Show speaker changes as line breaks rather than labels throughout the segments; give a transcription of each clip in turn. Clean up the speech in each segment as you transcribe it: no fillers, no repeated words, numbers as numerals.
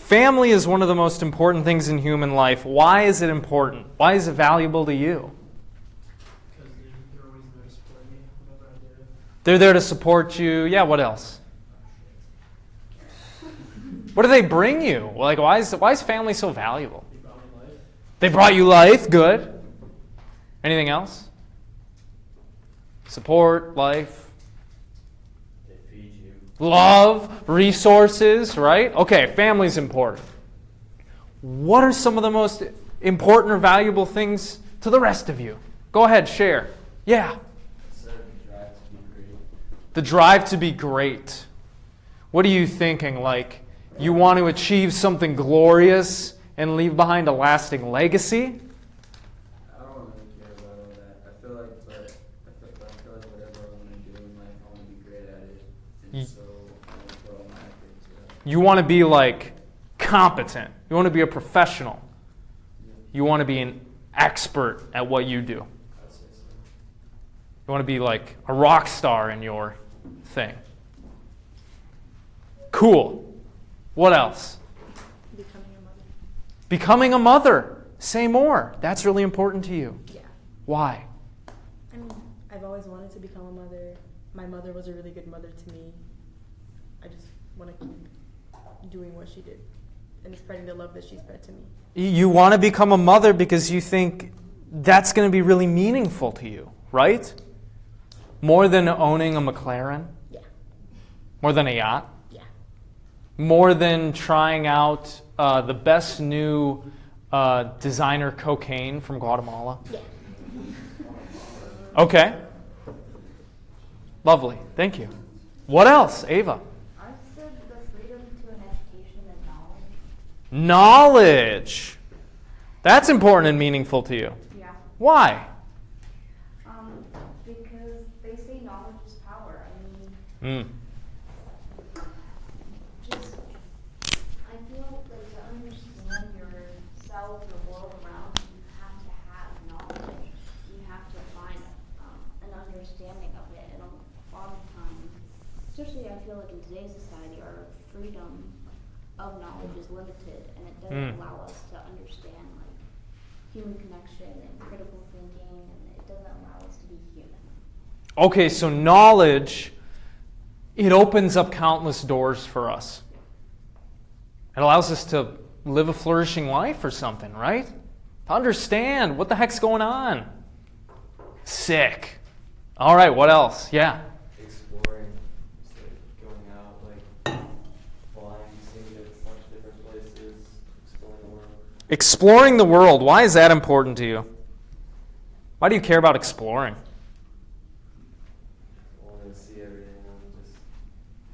Family is one of the most important things in human life. Why is it important? Why is it valuable to you?
Because they're always there to support me whenever I do.
They're there to support you. Yeah, what else? What do they bring you? Like, why is family so valuable?
They brought me life.
They brought you life. Good. Anything else? Support, life.
They feed you.
Love, resources, right? Okay, family's important. What are some of the most important or valuable things to the rest of you? Go ahead, share. Yeah.
I said the drive to be great.
The drive to be great. What are you thinking? Like, you want to achieve something glorious and leave behind a lasting legacy?
I don't really care about all that. I feel like whatever I want to do in life, I want to be great at it. And so I want to put all my effort into that.
You want to be like competent. You want to be a professional. You want to be an expert at what you do.
I'd say so.
You want to be like a rock star in your thing. Cool. What else?
Becoming a mother.
Becoming a mother. Say more. That's really important to you.
Yeah.
Why?
I mean, I've always wanted to become a mother. My mother was a really good mother to me. I just want to keep doing what she did and spreading the love that she spread to me.
You want to become a mother because you think that's going to be really meaningful to you, right? More than owning a McLaren?
Yeah.
More than a yacht?
Yeah.
More than trying out the best new designer cocaine from Guatemala?
Yeah.
Okay. Lovely. Thank you. What else, Ava?
I said the freedom to an education and knowledge.
Knowledge. That's important and meaningful to you.
Yeah.
Why?
Because they say knowledge is power. I mean, just, I feel like to understand yourself, the world around you, you have to have knowledge. You have to find an understanding of it. And a lot of times, especially I feel like in today's society, our freedom of knowledge is limited, and it doesn't allow us to understand like human connection and critical thinking, and it doesn't allow us to be human.
Okay, so knowledge, it opens up countless doors for us. It allows us to live a flourishing life or something, right? To understand what the heck's going on. Sick. All right, what else? Yeah.
Exploring, just like going out, like flying, seeing a bunch of different places, exploring the world.
Exploring the world. Why is that important to you? Why do you care about exploring?
I want to see everything.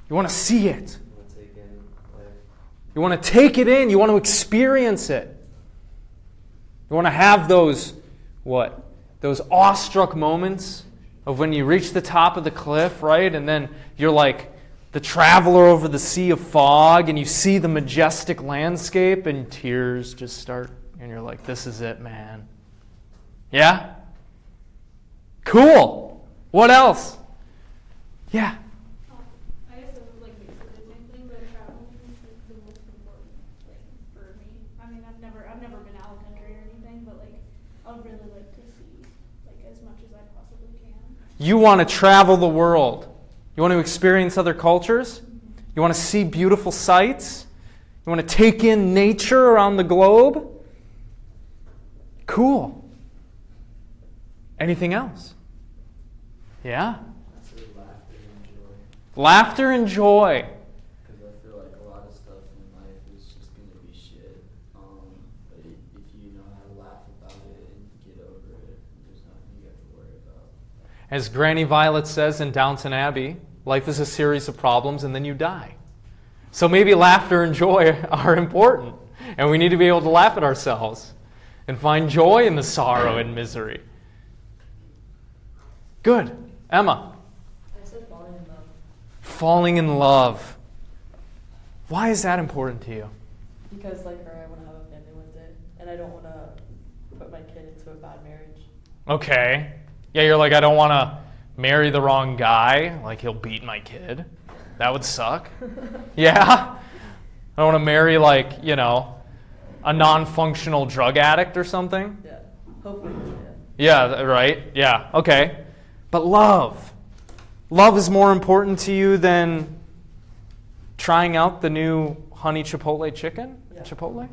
You want to see it.
I want to take in life.
You want to take it in. You want to experience it. You want to have those, what? Those awestruck moments of when you reach the top of the cliff, right? And then you're like the traveler over the sea of fog, and you see the majestic landscape, and tears just start, and you're like, this is it, man. Yeah? Cool. What else? Yeah.
I guess it was like basically the same thing, but traveling is like the most important thing for me. I mean, I've never been out of the country or anything, but like I would really like to see like as much as I possibly can.
You want to travel the world. You want to experience other cultures. You want to see beautiful sights. You want to take in nature around the globe. Cool. Anything else? Yeah?
I say laughter and joy.
Laughter and joy.
Because I feel like a lot of stuff in life is just going to be shit. But if you know how to laugh about it and get over it, there's nothing you have to worry about.
As Granny Violet says in Downton Abbey, life is a series of problems and then you die. So maybe laughter and joy are important. And we need to be able to laugh at ourselves and find joy in the sorrow and misery. Good. Emma.
I said falling in love.
Falling in love. Why is that important to you?
Because like her, I want to have a family one day, and I don't want to put my kid into a bad marriage.
Okay. Yeah, you're like, I don't want to marry the wrong guy. Like, he'll beat my kid. That would suck. Yeah? I don't want to marry, like, a non-functional drug addict or something.
Yeah. Hopefully, yeah.
Yeah, right? Yeah, okay. But love. Love is more important to you than trying out the new honey chipotle chicken?
Yeah.
Chipotle?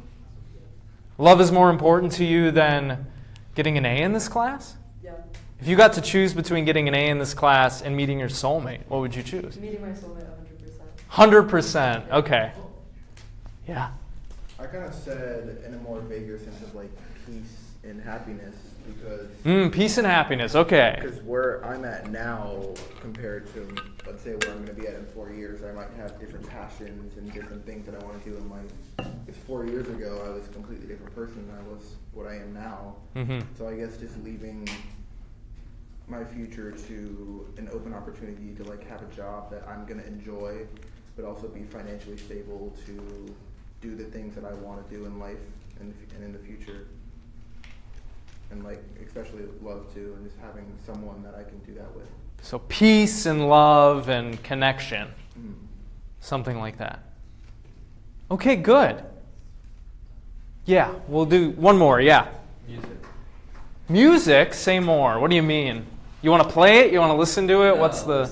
Love is more important to you than getting an A in this class?
Yeah.
If you got to choose between getting an A in this class and meeting your soulmate, what would you choose?
Meeting my soulmate 100%.
100%. Okay. Yeah.
I kind of said in a more vaguer sense of like peace and happiness because
Peace and happiness. Okay.
because where I'm at now compared to let's say where I'm going to be at in 4 years, I might have different passions and different things that I want to do in life. Because 4 years ago, I was a completely different person than I was what I am now.
Mm-hmm.
So I guess just leaving my future to an open opportunity to like have a job that I'm going to enjoy, but also be financially stable to do the things that I want to do in life and in the future. And like especially love too, and just having someone that I can do that with.
So peace and love and connection. Something like that. Okay, good. Yeah, we'll do one more, yeah.
Music.
Music? Say more. What do you mean? You want to play it? You want to listen to it? What's the...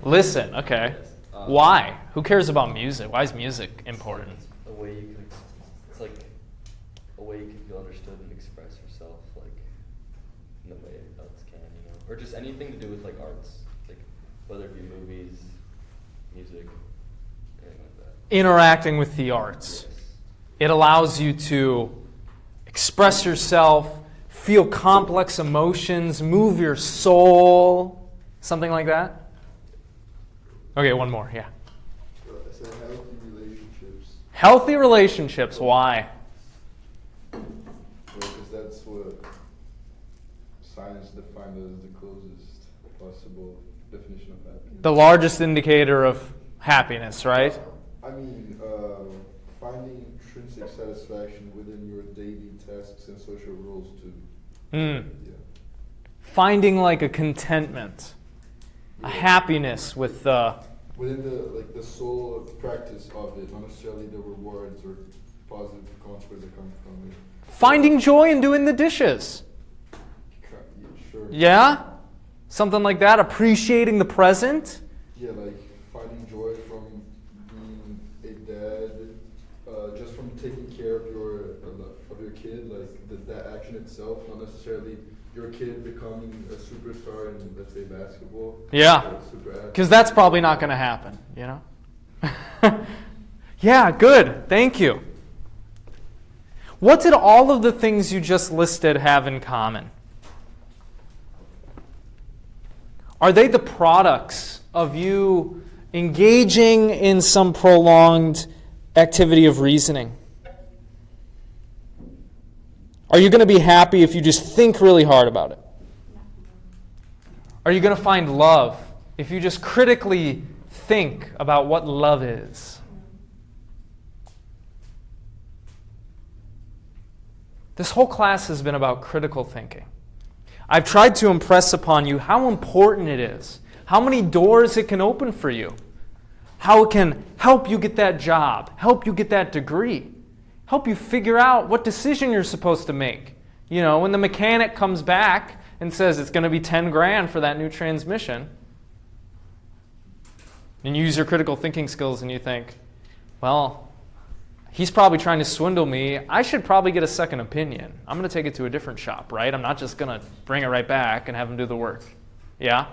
Listen, okay.
Yes.
Why? Who cares about music? Why is music important?
A way you can, it's like a way you can feel understood and express yourself, like in a way else can, or just anything to do with like arts, like whether it be movies, music, anything like that.
Interacting with the arts.
Yes.
It allows you to express yourself, feel complex emotions, move your soul, something like that. Okay, one more, yeah.
I said healthy relationships.
Healthy relationships, why?
Because that's what science defined as the closest possible definition of happiness.
The largest indicator of happiness, right?
I mean, finding intrinsic satisfaction within your daily tasks and social roles too. Yeah.
Finding like a contentment, a happiness with
Within the soul of practice of it, not necessarily the rewards or positive consequences that come from it.
finding joy in doing the dishes.
Yeah, sure.
Yeah? Something like that, appreciating the present.
Yeah, like finding joy from being a dad, just from taking care of your kid, like that action itself, not necessarily your kid becoming a superstar in, let's say, basketball.
Yeah. Because that's probably not going to happen, you know? Yeah, good. Thank you. What did all of the things you just listed have in common? Are they the products of you engaging in some prolonged activity of reasoning? Are you going to be happy if you just think really hard about it? Are you going to find love if you just critically think about what love is? This whole class has been about critical thinking. I've tried to impress upon you how important it is, how many doors it can open for you, how it can help you get that job, help you get that degree, help you figure out what decision you're supposed to make. You know, when the mechanic comes back and says it's going to be 10 grand for that new transmission, and you use your critical thinking skills and you think, well, he's probably trying to swindle me. I should probably get a second opinion. I'm going to take it to a different shop, right? I'm not just going to bring it right back and have him do the work. Yeah?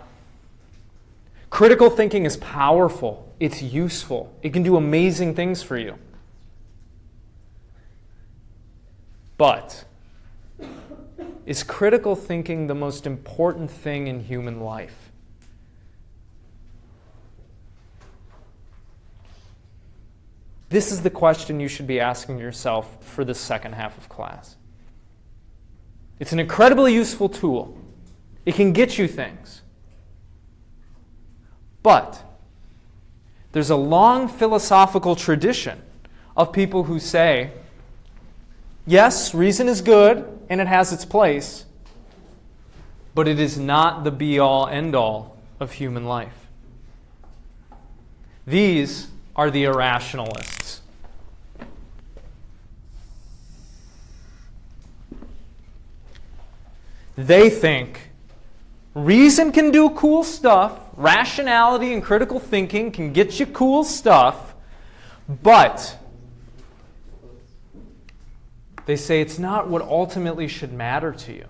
Critical thinking is powerful. It's useful. It can do amazing things for you. But is critical thinking the most important thing in human life? This is the question you should be asking yourself for the second half of class. It's an incredibly useful tool. It can get you things. But there's a long philosophical tradition of people who say, yes, reason is good and it has its place, but it is not the be-all, end-all of human life. These are the irrationalists. They think reason can do cool stuff, rationality and critical thinking can get you cool stuff, but they say it's not what ultimately should matter to you.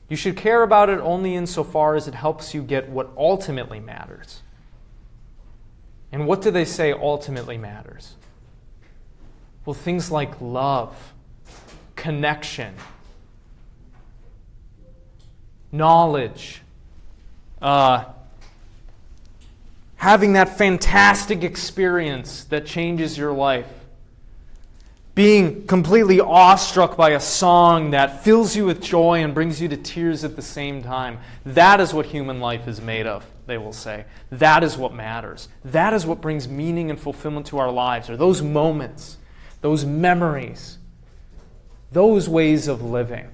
You should care about it only insofar as it helps you get what ultimately matters. And what do they say ultimately matters? Well, things like love, connection, knowledge, having that fantastic experience that changes your life, being completely awestruck by a song that fills you with joy and brings you to tears at the same time. That is what human life is made of, they will say. That is what matters. That is what brings meaning and fulfillment to our lives, are those moments, those memories, those ways of living,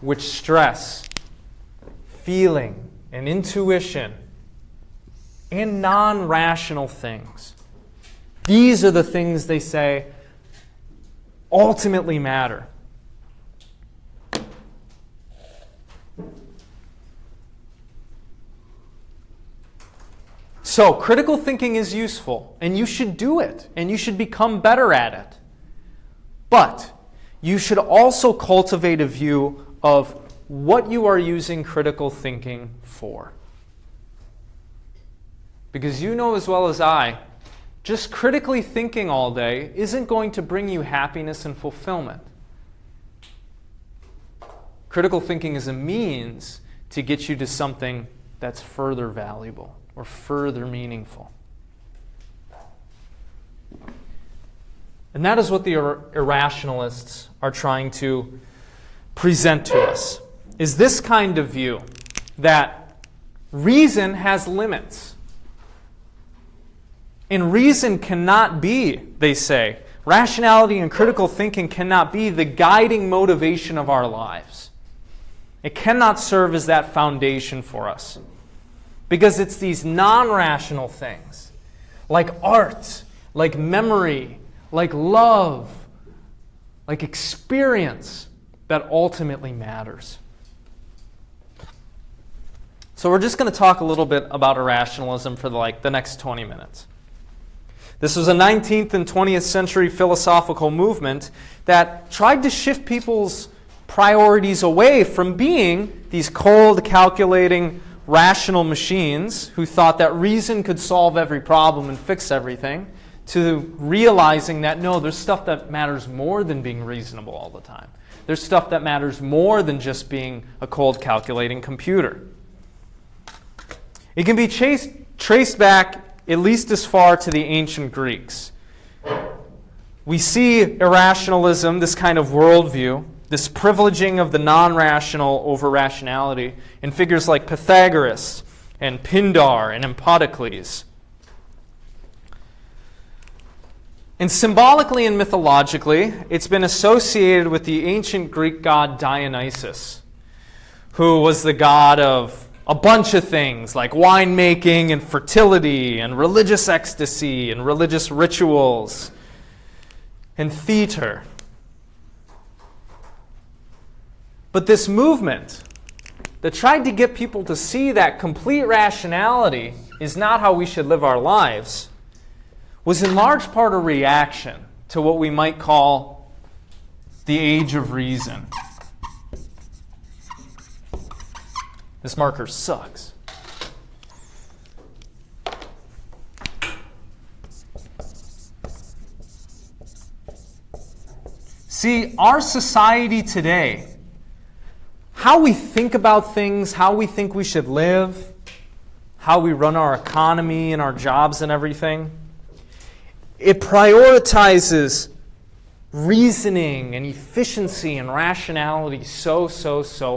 which stress, feeling, and intuition, and non-rational things. These are the things they say ultimately matter. So, critical thinking is useful, and you should do it, and you should become better at it. But you should also cultivate a view of what you are using critical thinking for. Because you know as well as I, just critically thinking all day isn't going to bring you happiness and fulfillment. Critical thinking is a means to get you to something that's further valuable or further meaningful. And that is what the irrationalists are trying to present to us, is this kind of view that reason has limits. And reason cannot be, they say, rationality and critical thinking cannot be the guiding motivation of our lives. It cannot serve as that foundation for us. Because it's these non-rational things, like art, like memory, like love, like experience, that ultimately matters. So we're just going to talk a little bit about irrationalism for the next 20 minutes. This was a 19th and 20th century philosophical movement that tried to shift people's priorities away from being these cold, calculating, rational machines who thought that reason could solve every problem and fix everything, to realizing that no, there's stuff that matters more than being reasonable all the time. There's stuff that matters more than just being a cold, calculating computer. It can be traced back at least as far to the ancient Greeks. We see irrationalism, this kind of worldview, this privileging of the non-rational over rationality, in figures like Pythagoras and Pindar and Empedocles. And symbolically and mythologically, it's been associated with the ancient Greek god Dionysus, who was the god of a bunch of things like winemaking and fertility and religious ecstasy and religious rituals and theater. But this movement that tried to get people to see that complete rationality is not how we should live our lives was in large part a reaction to what we might call the age of reason. This marker sucks. See, our society today, how we think about things, how we think we should live, how we run our economy and our jobs and everything, it prioritizes reasoning and efficiency and rationality so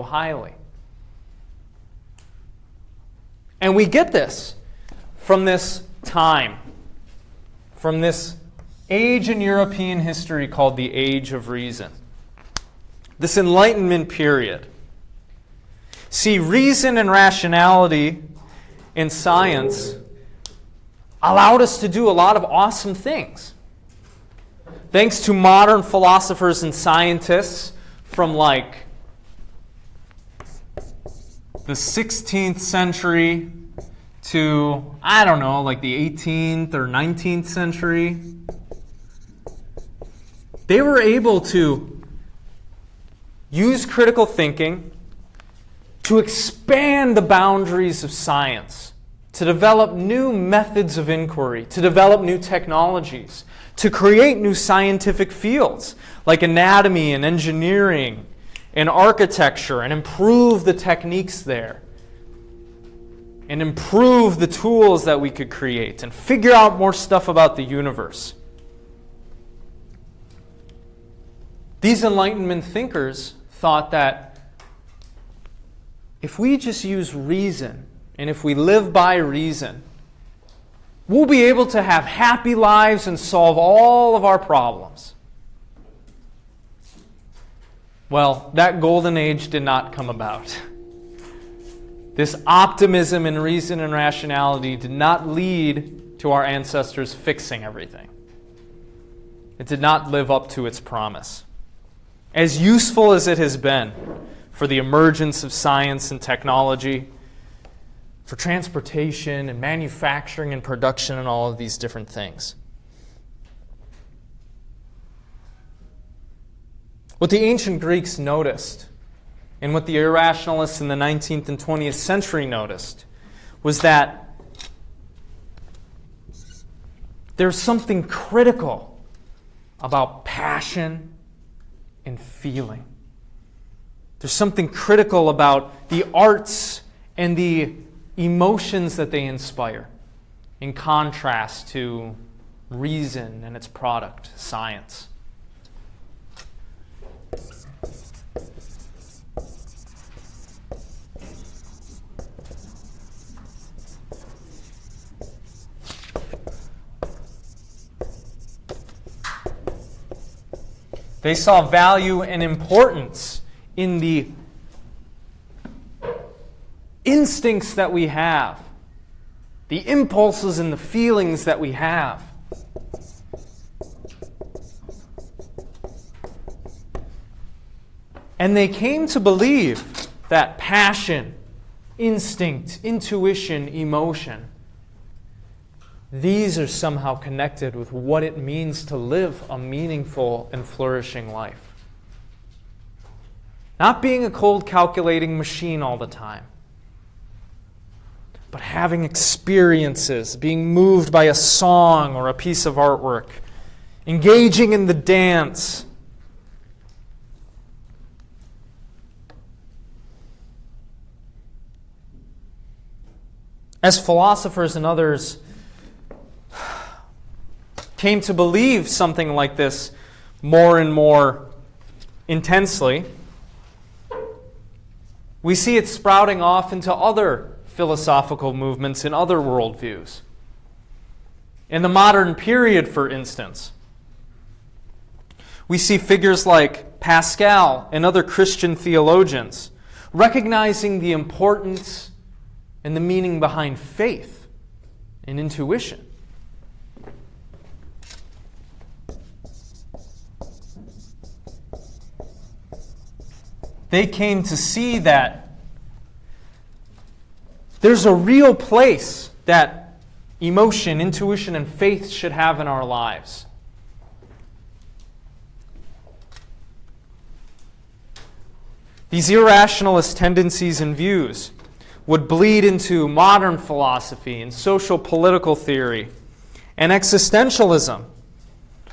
highly. And we get this from this time, from this age in European history called the Age of Reason, this Enlightenment period. See, reason and rationality in science allowed us to do a lot of awesome things. Thanks to modern philosophers and scientists from like the 16th century to, I don't know, like the 18th or 19th century, they were able to use critical thinking to expand the boundaries of science, to develop new methods of inquiry, to develop new technologies, to create new scientific fields like anatomy and engineering and architecture, and improve the techniques there, and improve the tools that we could create, and figure out more stuff about the universe. These Enlightenment thinkers thought that if we just use reason, and if we live by reason, we'll be able to have happy lives and solve all of our problems. Well, that golden age did not come about. This optimism in reason and rationality did not lead to our ancestors fixing everything. It did not live up to its promise. As useful as it has been for the emergence of science and technology, for transportation and manufacturing and production and all of these different things. What the ancient Greeks noticed, and what the irrationalists in the 19th and 20th century noticed, was that there's something critical about passion and feeling. There's something critical about the arts and the emotions that they inspire, in contrast to reason and its product, science. They saw value and importance in the instincts that we have, the impulses and the feelings that we have. And they came to believe that passion, instinct, intuition, emotion, these are somehow connected with what it means to live a meaningful and flourishing life. Not being a cold calculating machine all the time, but having experiences, being moved by a song or a piece of artwork, engaging in the dance. As philosophers and others came to believe something like this more and more intensely, we see it sprouting off into other philosophical movements and other worldviews. In the modern period, for instance, we see figures like Pascal and other Christian theologians recognizing the importance and the meaning behind faith and intuition. They came to see that there's a real place that emotion, intuition, and faith should have in our lives. These irrationalist tendencies and views would bleed into modern philosophy and social political theory and existentialism.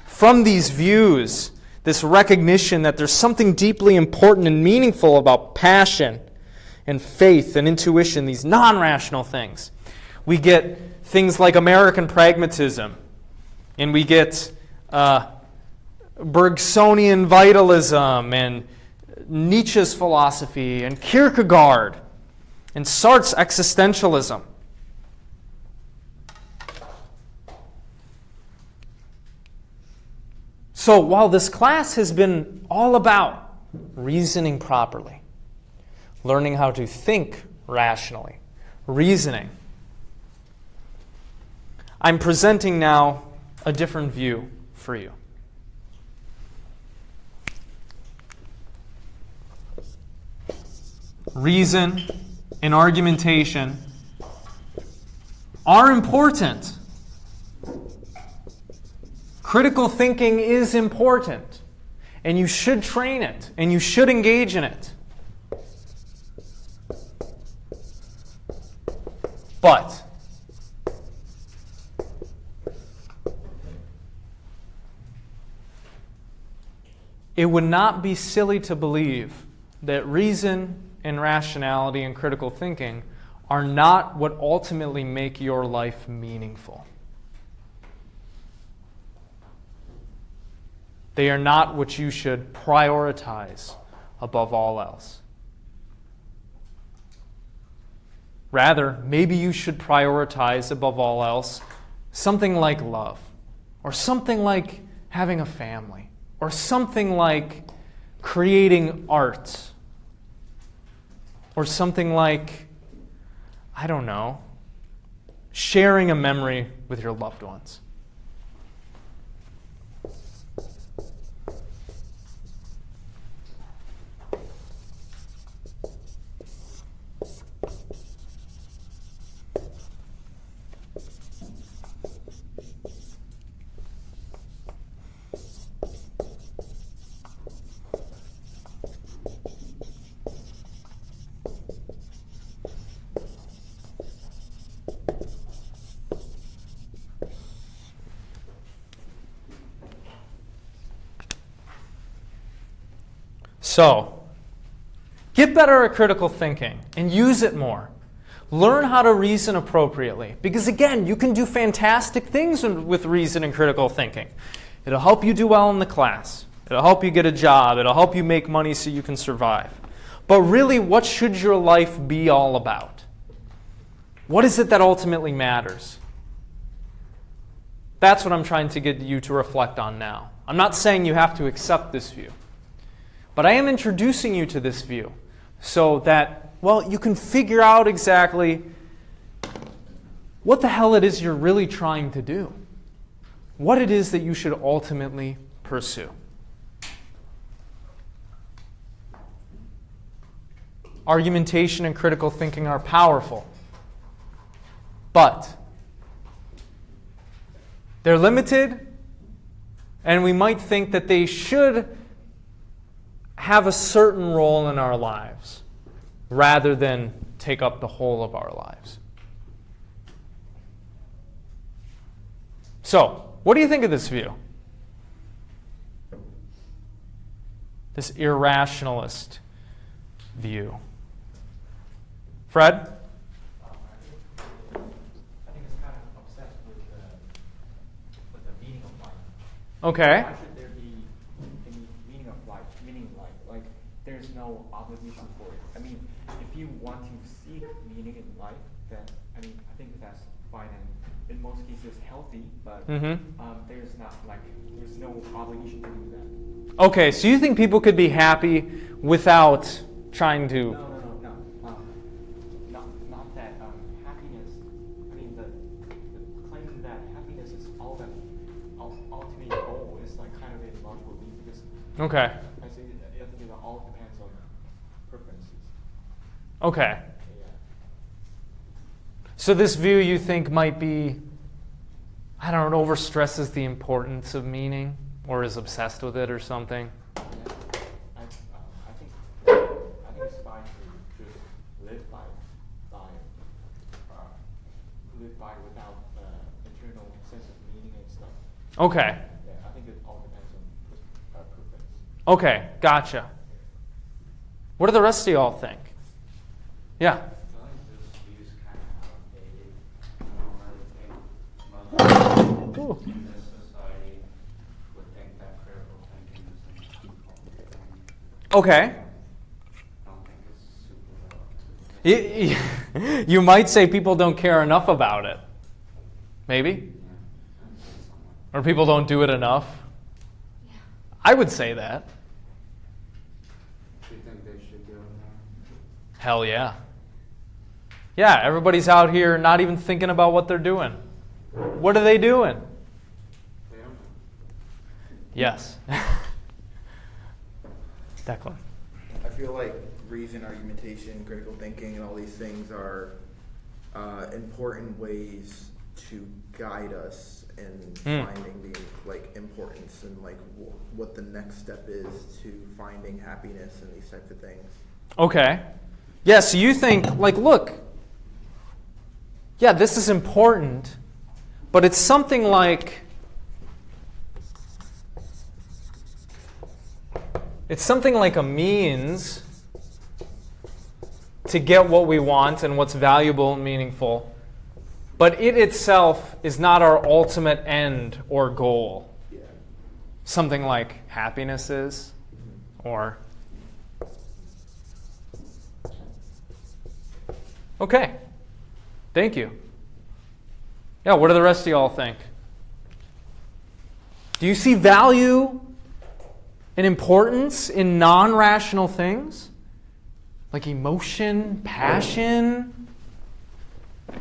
From these views, this recognition that there's something deeply important and meaningful about passion and faith and intuition, these non-rational things. We get things like American pragmatism, and we get Bergsonian vitalism, and Nietzsche's philosophy, and Kierkegaard, and Sartre's existentialism. So while this class has been all about reasoning properly, learning how to think rationally, reasoning, I'm presenting now a different view for you. reason and argumentation are important. Critical thinking is important, and you should train it, and you should engage in it. But it would not be silly to believe that reason and rationality and critical thinking are not what ultimately make your life meaningful. They are not what you should prioritize above all else. Rather, maybe you should prioritize above all else something like love, or something like having a family, or something like creating art, or something like, I don't know, sharing a memory with your loved ones. So, get better at critical thinking and use it more. Learn how to reason appropriately. Because again, you can do fantastic things with reason and critical thinking. It'll help you do well in the class. It'll help you get a job. It'll help you make money so you can survive. But really, what should your life be all about? What is it that ultimately matters? That's what I'm trying to get you to reflect on now. I'm not saying you have to accept this view. But I am introducing you to this view so that, well, you can figure out exactly what the hell it is you're really trying to do. What it is that you should ultimately pursue. Argumentation and critical thinking are powerful, but they're limited, and we might think that they should have a certain role in our lives rather than take up the whole of our lives. So, what do you think of this view? This irrationalist view. Fred?
I think it's kind of obsessed with the meaning of life.
Okay.
Why should there be any meaning of life? Meaning life, like there's no obligation for it. I mean, if you want to seek meaning in life, then I think that's fine and in most cases healthy. But there's not there's no obligation to do that.
Okay, so you think people could be happy without trying to?
No. Not that happiness. I mean, the claim that happiness is all that ultimate goal is like kind of a logical thing because.
Okay.
I think it all depends on preferences.
Okay.
Yeah.
So this view you think might be, I don't know, overstresses the importance of meaning or is obsessed with it or something?
I think it's fine to just live by without internal sense of meaning and stuff.
Okay.
Yeah, I think it all depends on preference.
Okay, gotcha. What do the rest of y'all think? Yeah. Ooh. Okay. You might say people don't care enough about it. Maybe. Or people don't do it enough. I would say that.
Do you think they should do it now?
Hell yeah. Yeah, everybody's out here not even thinking about what they're doing. What are they doing?
They don't know.
Yes. Declan.
I
feel like reason, argumentation, critical thinking, and all these things are important ways to guide us in finding the importance and what the next step is to finding happiness and these types of things.
Okay. Yeah, so you think, look, yeah, this is important, but it's something like, a means to get what we want and what's valuable and meaningful, but it itself is not our ultimate end or goal.
Yeah.
Something like happiness is, or... Okay. Thank you. Yeah, what do the rest of y'all think? Do you see value and importance in non-rational things? Like emotion, passion?
I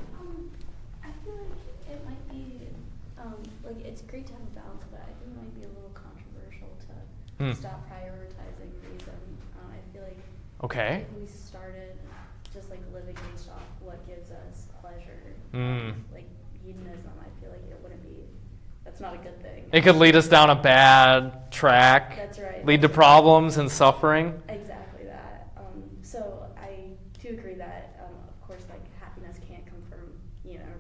feel like it might be, it's great to have a balance, but I think it might be a little controversial to stop prioritizing reason. I feel like
Okay.
if we started just living based off what gives us pleasure, hedonism, I feel like it wouldn't be, that's not a good thing.
It could lead us down a bad track.
That's right.
Lead to problems and suffering.
Exactly that. So I do agree that, of course, happiness can't come from,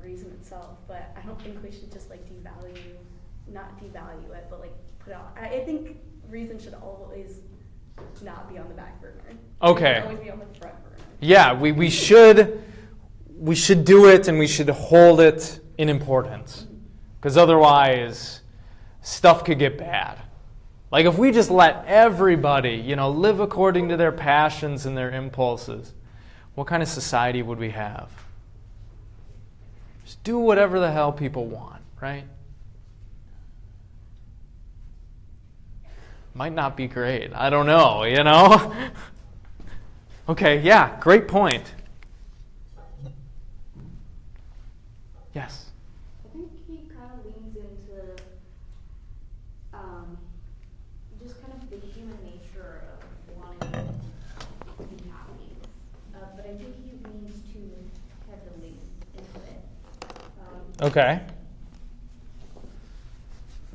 reason itself, but I don't think we should just not devalue it, but put out. I think reason should always not be on the back burner.
Okay.
It should always be on the front burner.
Yeah, we should do it and we should hold it in importance. Because otherwise, stuff could get bad. If we just let everybody, live according to their passions and their impulses, what kind of society would we have? Just do whatever the hell people want, right? Might not be great. I don't know, Okay, yeah, great point. Yes?
I think he kind of leans into just kind of the human nature of wanting to be happy. But I think he leans too heavily into it.
Okay.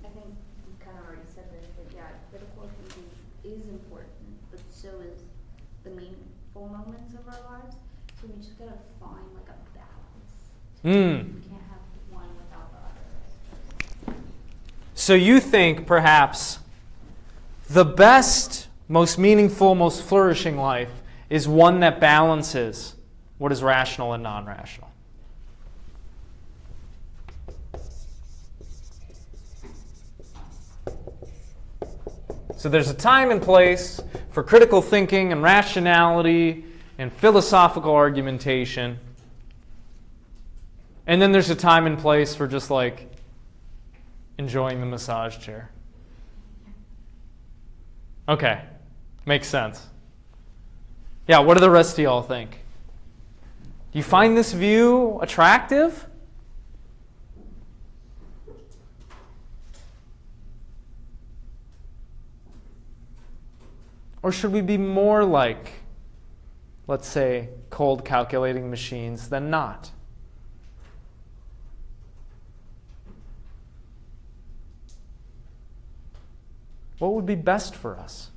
I think you kind of already said this, but yeah, critical thinking is important, but so is the meaningful moments of our lives. So we just gotta find a balance. We can't have one without the other.
So you think perhaps the best, most meaningful, most flourishing life is one that balances what is rational and non-rational. So there's a time and place for critical thinking and rationality and philosophical argumentation. And then there's a time and place for just enjoying the massage chair. Okay, makes sense. Yeah, what do the rest of y'all think? Do you find this view attractive? Or should we be more like, let's say, cold calculating machines than not? What would be best for us?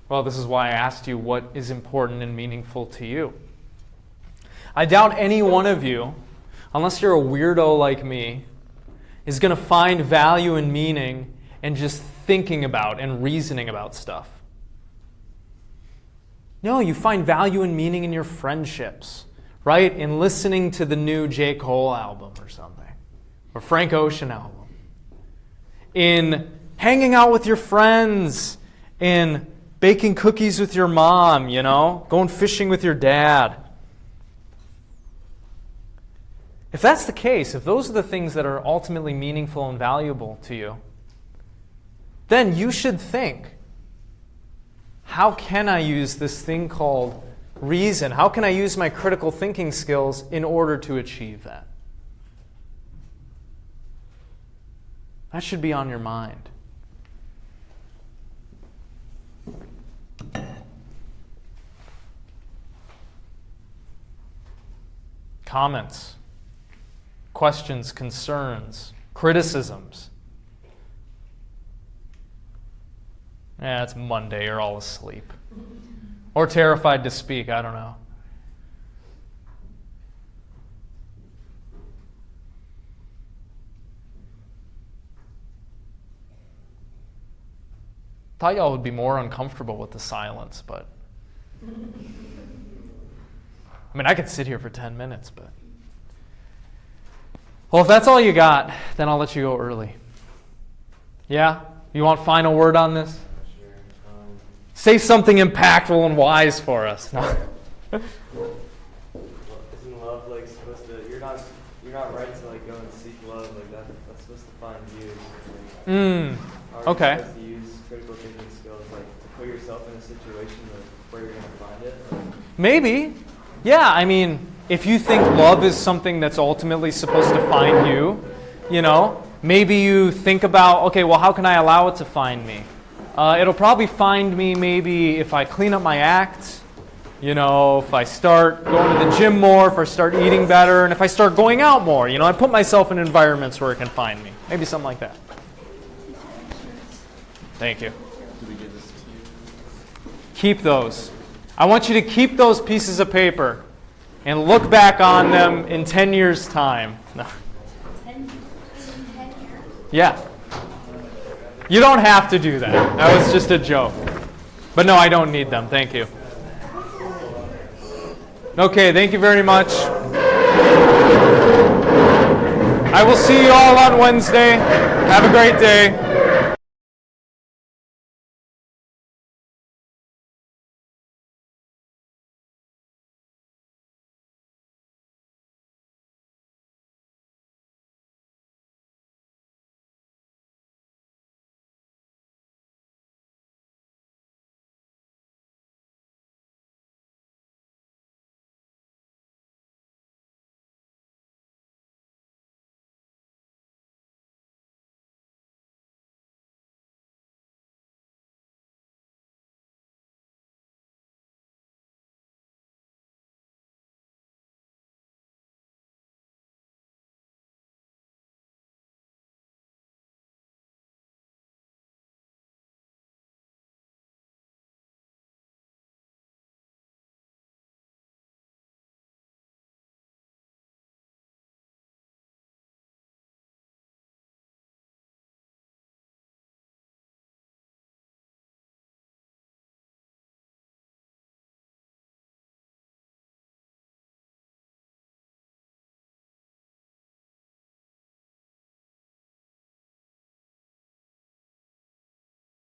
Well, this is why I asked you what is important and meaningful to you. I doubt any one of you, unless you're a weirdo like me, is going to find value and meaning in just thinking about and reasoning about stuff. No, you find value and meaning in your friendships, right? In listening to the new J. Cole album or something, or Frank Ocean album. In hanging out with your friends, in baking cookies with your mom, going fishing with your dad. If that's the case, if those are the things that are ultimately meaningful and valuable to you, then you should think, how can I use this thing called reason? How can I use my critical thinking skills in order to achieve that? That should be on your mind. Comments, questions, concerns, criticisms. Yeah, it's Monday. You're all asleep. Or terrified to speak. I don't know. Thought y'all would be more uncomfortable with the silence, but I mean, I could sit here for 10 minutes, but well, if that's all you got, then I'll let you go early. Yeah? You want final word on this?
Sure.
Say something impactful and wise for us. No.
Isn't love like supposed to? You're not right to like go and seek love like that. That's supposed to find you. How are you
Okay.
supposed to use critical thinking skills like to put yourself in a situation where you're gonna find it?
Maybe. Yeah, I mean, if you think love is something that's ultimately supposed to find you, you know, maybe you think about, okay, well, how can I allow it to find me? It'll probably find me maybe if I clean up my act, you know, if I start going to the gym more, if I start eating better, and if I start going out more. You know, I put myself in environments where it can find me. Maybe something like that. Thank you. Keep those. I want you to keep those pieces of paper and look back on them in 10 years' time. No.
10 years?
Yeah. You don't have to do that. That was just a joke. But no, I don't need them. Thank you. Okay, thank you very much. I will see you all on Wednesday. Have a great day.